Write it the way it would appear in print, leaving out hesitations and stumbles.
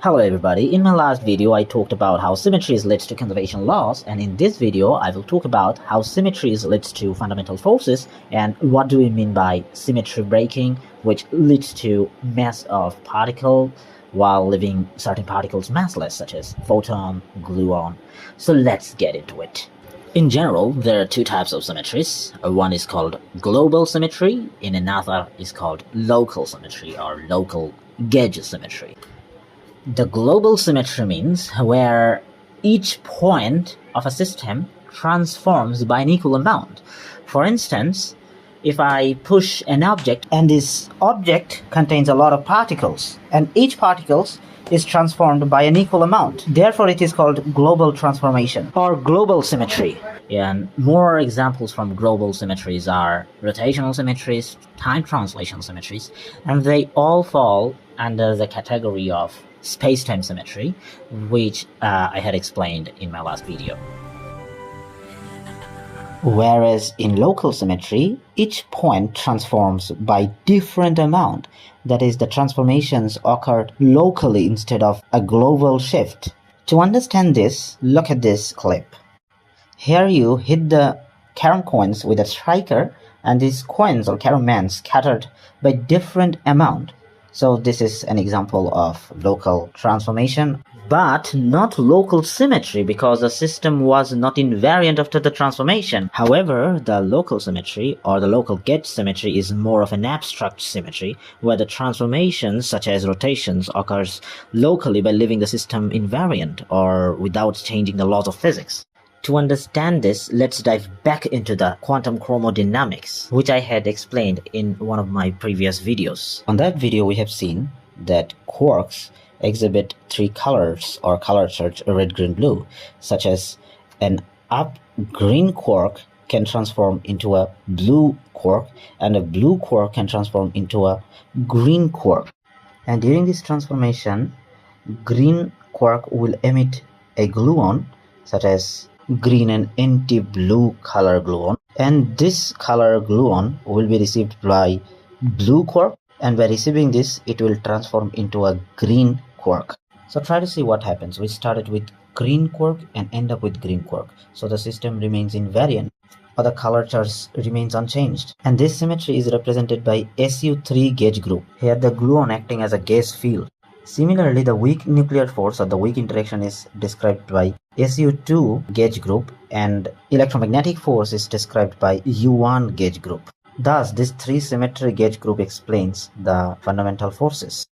Hello everybody, in my last video I talked about how symmetries leads to conservation laws, and in this video I will talk about how symmetries leads to fundamental forces and what do we mean by symmetry breaking, which leads to mass of particle while leaving certain particles massless such as photon, gluon. So let's get into it. In general, there are two types of symmetries. One is called global symmetry and another is called local symmetry or local gauge symmetry. The global symmetry means where each point of a system transforms by an equal amount. For instance, if I push an object and this object contains a lot of particles and each particle is transformed by an equal amount. Therefore, it is called global transformation or global symmetry. And more examples from global symmetries are rotational symmetries, time translation symmetries, and they all fall under the category of space-time symmetry, which I had explained in my last video. Whereas in local symmetry, each point transforms by different amount. That is, the transformations occurred locally instead of a global shift. To understand this, look at this clip. Here you hit the carom coins with a striker and these coins or carom men scattered by different amount. So this is an example of local transformation, but not local symmetry because the system was not invariant after the transformation. However, the local symmetry or the local gauge symmetry is more of an abstract symmetry where the transformations such as rotations occurs locally by leaving the system invariant or without changing the laws of physics. To understand this, let's dive back into the quantum chromodynamics, which I had explained in one of my previous videos. On that video, we have seen that quarks exhibit three colors or color charge red, green, blue, such as an up green quark can transform into a blue quark and a blue quark can transform into a green quark. And during this transformation, green quark will emit a gluon such as green and anti-blue color gluon, and this color gluon will be received by blue quark, and by receiving this it will transform into a green quark. So try to see what happens. We started with green quark and end up with green quark, so the system remains invariant or the color charge remains unchanged, and this symmetry is represented by SU3 gauge group. Here the gluon acting as a gas field. Similarly, the weak nuclear force or the weak interaction is described by SU2 gauge group, and electromagnetic force is described by U1 gauge group. Thus, this three symmetry gauge group explains the fundamental forces.